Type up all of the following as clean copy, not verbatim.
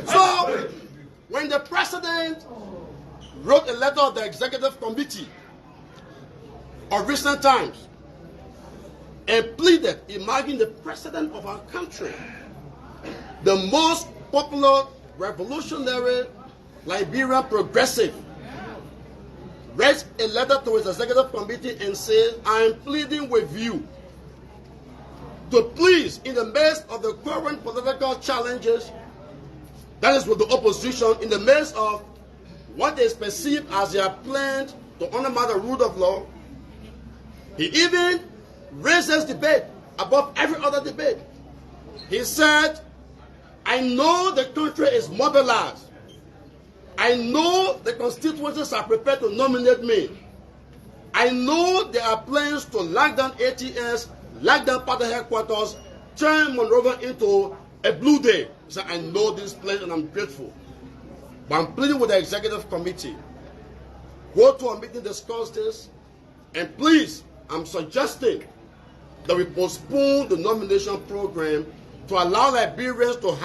So, when the president wrote a letter to the executive committee of recent times and pleaded, imagine the president of our country, the most popular revolutionary Liberian progressive, writes a letter to his executive committee and says, I am pleading with you to please, in the midst of the current political challenges, that is with the opposition, in the midst of what is perceived as their plan to undermine the rule of law, he even raises debate above every other debate. He said, I know the country is mobilized. I know the constituencies are prepared to nominate me. I know there are plans to lock down ATS, lock down party headquarters, turn Monrovia into a blue day. So I know this plan and I'm grateful. But I'm pleading with the executive committee. Go to a meeting, discuss this, and please, I'm suggesting that we postpone the nomination program to allow Liberians to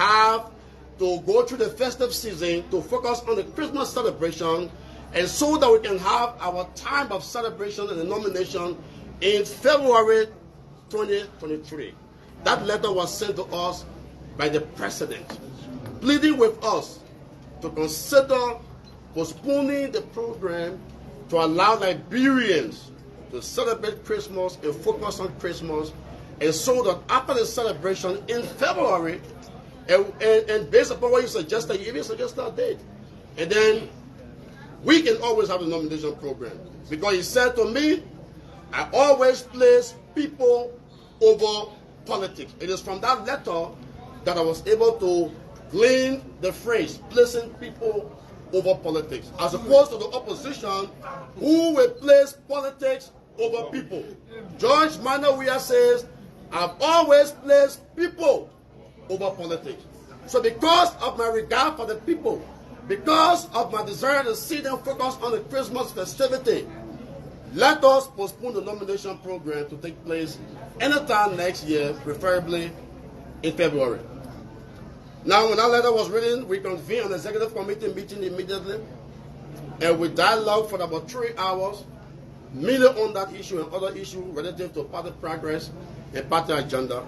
go through the festive season, to focus on the Christmas celebration, and so that we can have our time of celebration and the nomination in February 2023. That letter was sent to us by the president, pleading with us to consider postponing the program to allow Liberians to celebrate Christmas and focus on Christmas, and so that after the celebration in February, and based upon what you suggested, you even suggested a date, and then we can always have a nomination program. Because he said to me, I always place people over politics. It is from that letter that I was able to glean the phrase, placing people over politics, as opposed to the opposition who will place politics over people. George Weah says, I've always placed people over politics. So because of my regard for the people, because of my desire to see them focus on the Christmas festivity, let us postpone the nomination program to take place anytime next year, preferably in February. Now, when that letter was written, we convened an executive committee meeting immediately, and we dialogued for about 3 hours, mainly on that issue and other issues relative to party progress and party agenda.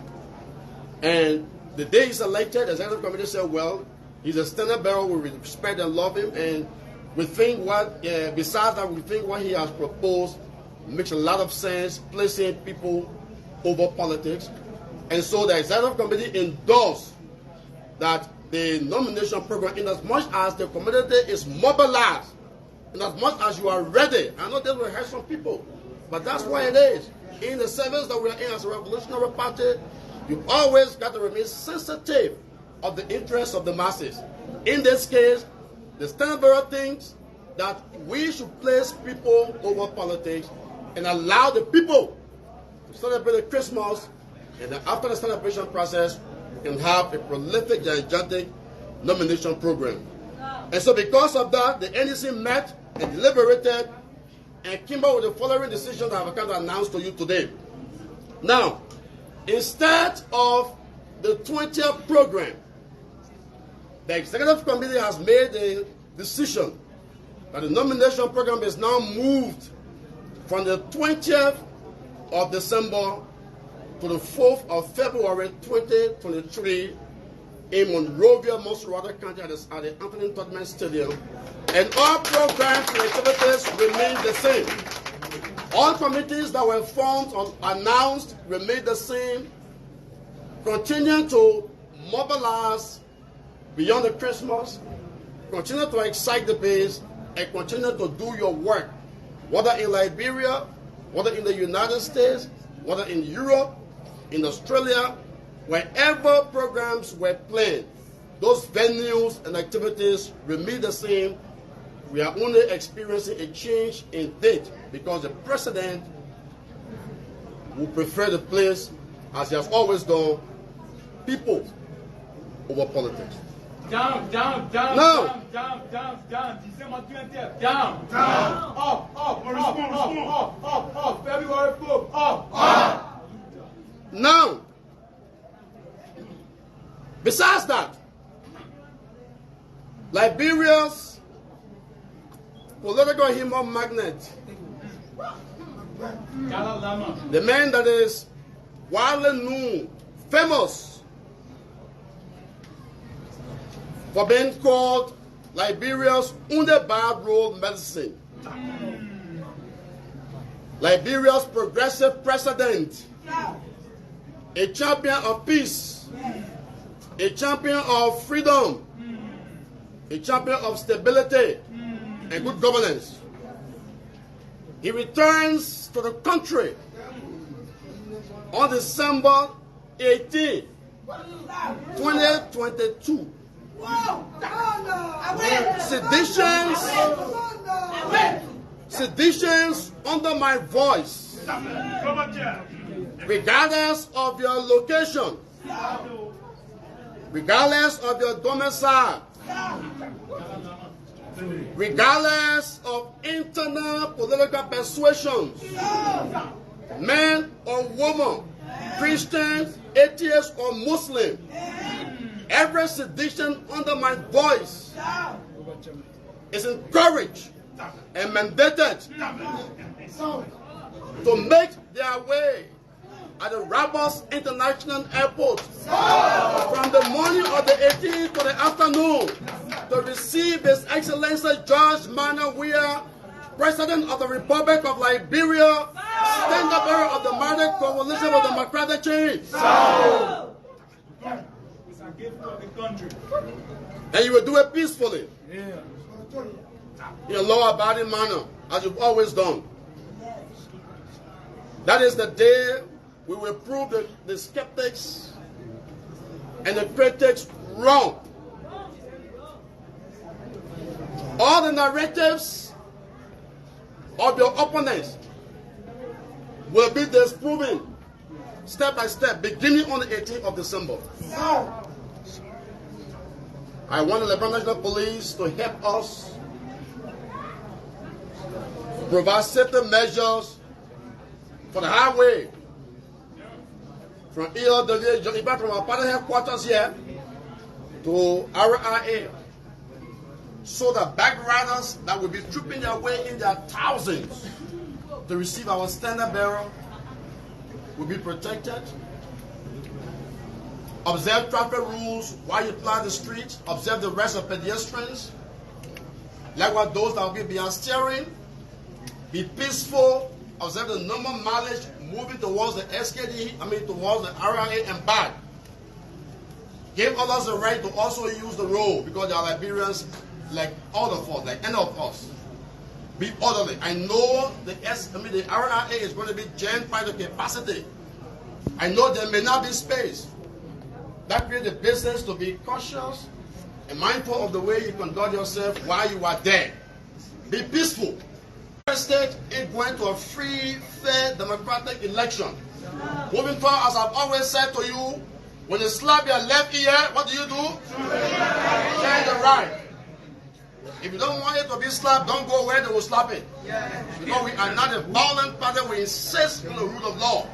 And the day he's elected, the executive committee said, well, he's a standard bearer, we respect and love him, and we think besides that, we think what he has proposed makes a lot of sense, placing people over politics. And so the executive committee endorsed that the nomination program, in as much as the community is mobilized, in as much as you are ready, I know this will hurt some people, but that's why it is. In the service that we are in as a revolutionary party, you've always got to remain sensitive of the interests of the masses. In this case, the standard bearer thinks that we should place people over politics and allow the people to celebrate Christmas, and then after the celebration process, we can have a prolific, gigantic nomination program. And so because of that, the NDC met and deliberated and came up with the following decision that I've come to announce to you today. Now, instead of the 20th program, the executive committee has made a decision that the nomination program is now moved from the 20th of December to the 4th of February 2023 in Monrovia, Monserrate County at the Anthony Todman Stadium. And all programs and activities remain the same. All committees that were formed or announced remain the same. Continue to mobilize beyond the Christmas, continue to excite the base, and continue to do your work, whether in Liberia, whether in the United States, whether in Europe, in Australia, wherever programs were planned, those venues and activities remain the same. We are only experiencing a change in date because the president will prefer the place, as he has always done, people over politics. Down. No. Down. Up. Liberia's political humor magnet, the man that is widely known, famous for being called Liberia's underbad road medicine, Liberia's progressive president, a champion of peace, a champion of freedom, a champion of stability and good governance. He returns to the country on December 18, 2022. Seditions under my voice, regardless of your location, regardless of your domicile, regardless of internal political persuasions, man or woman, Christian, atheist, or Muslim, every sedition under my voice is encouraged and mandated to make their way at the Rabas International Airport from the morning of the 18th to the afternoon to receive His Excellency George Weah, President of the Republic of Liberia, stand-up bearer of the Martyr Coalition of Democratic Change. It's a gift for the country. And you will do it peacefully. In a law-abiding manner, as you've always done. That is the day we will prove the skeptics and the critics wrong. All the narratives of your opponents will be disproven step by step, beginning on the 18th of December. I want the Liberian National Police to help us provide safety measures for the highway from in fact, from our party headquarters here to RIA, so the backriders that will be trooping their way in their thousands to receive our standard bearer will be protected. Observe traffic rules while you ply the street. Observe the rest of pedestrians. Likewise, those that will be behind steering. Be peaceful. Observe the normal mileage moving towards the SKD, towards the RIA and back. Give others the right to also use the road because they are Liberians like all of us, like any of us. Be orderly. I know the RIA is going to be jammed by the capacity. I know there may not be space. That creates the business to be cautious and mindful of the way you conduct yourself while you are there. Be peaceful. The state is going to a free, fair, democratic election. Moving forward, as I've always said to you, when you slap your left ear, what do? Turn the right. If you don't want it to be slapped, don't go where they will slap it. Because we are not a violent party, we insist on the rule of law.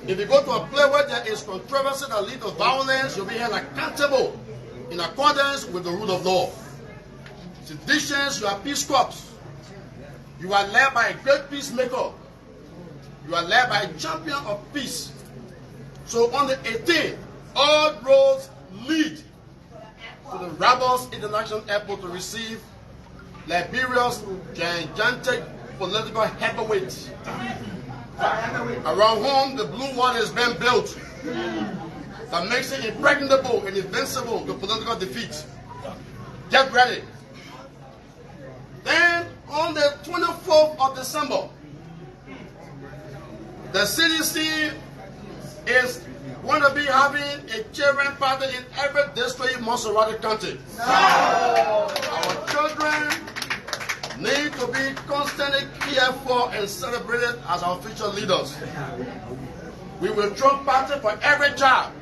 If you go to a place where there is controversy that leads to violence, you'll be held accountable in accordance with the rule of law. Seditions, you are peace corps. You are led by a great peacemaker. You are led by a champion of peace. So on the 18th, all roads lead to the Rabas International Airport to receive Liberia's gigantic political heavyweight, around whom the blue wall has been built that makes it impregnable and invincible to political defeat. Get ready. Then on the 24th of December, the CDC is going to be having a children party in every district in Monserrate County. Our children need to be constantly cared for and celebrated as our future leaders. We will throw party for every child.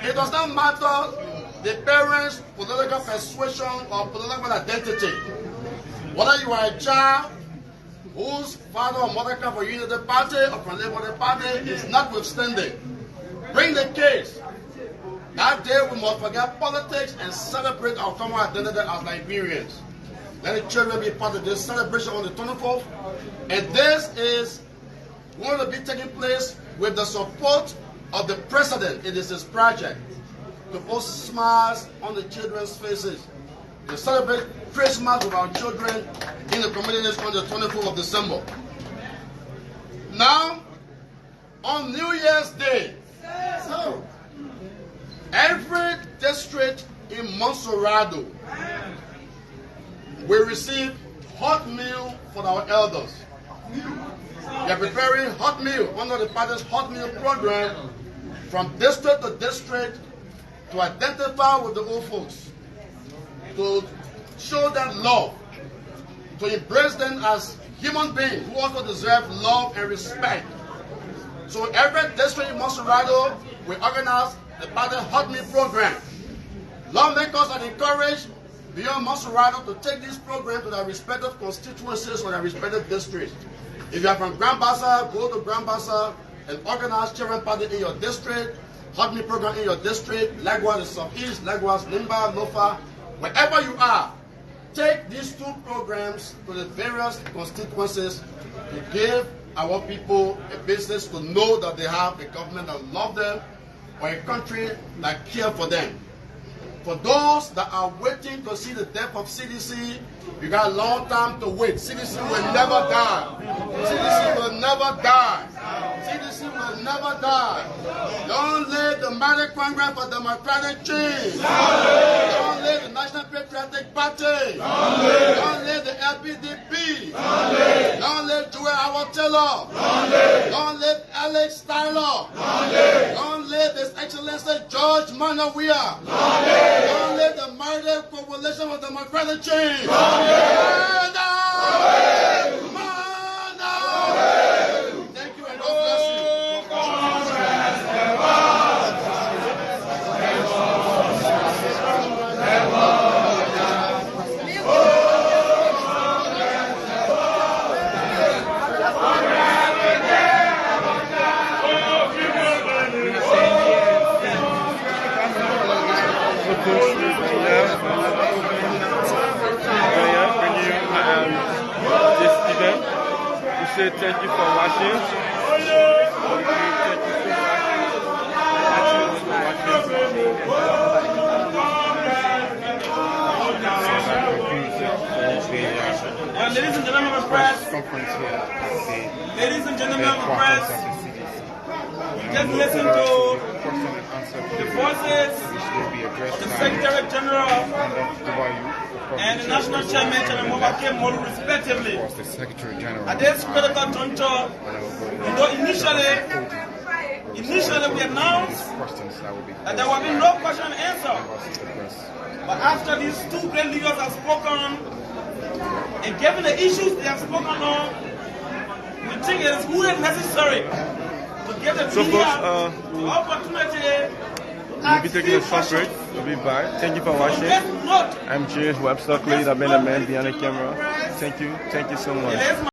It does not matter the parents' political persuasion or political identity. Whether you are a child whose father or mother come from Unity Party or from Labour Party is notwithstanding. Bring the kids. That day we must forget politics and celebrate our common identity as Liberians. Let the children be part of this celebration on the 24th. And this is going to be taking place with the support of the President. It is his project to put smiles on the children's faces. To celebrate Christmas with our children in the communities on the 24th of December. Now, on New Year's Day, every district in Monserrado will receive hot meal for our elders. We are preparing hot meal under the party's hot meal program from district to district to identify with the old folks, to show them love, to embrace them as human beings who also deserve love and respect. So every district in Monserrado will organize the party hot meal program. Lawmakers are encouraged beyond Monserrado to take this program to their respective constituencies or their respective districts. If you are from Grand Bassa, go to Grand Bassa and organize children party in your district, hot meal program in your district, likewise the Southeast, likewise Limba, Lofa, wherever you are. Take these two programs to the various constituencies to give our people a business to know that they have a government that loves them or a country that cares for them. For those that are waiting to see the death of CDC, you got a long time to wait. CDC will never die. CDC will never die. CDC will never die. Don't let the Mighty Congress for Democratic Change. Don't let the National Patriotic Party. Don't let the LPDP. Don't let Joel Howard Taylor. Don't let Alex Tyler. Don't let His Excellency George Weah. Don't let the Mighty Coalition for Democratic Change. Thank you and God bless you. Say thank you for watching. Ladies and gentlemen of the press, ladies and gentlemen of the press, just listen to the voices of the Secretary General and the National Chairman, Chairman Mobake Molu, respectively. At this critical juncture, initially we announced that there will be no question and answer. But after these two great leaders have spoken, and given the issues they have spoken on, we think it is good and necessary to give the media the opportunity. We'll be taking a short break. We'll be back. Thank you for watching. I'm James Webster, Clay, I've been the man behind the camera. Thank you so much.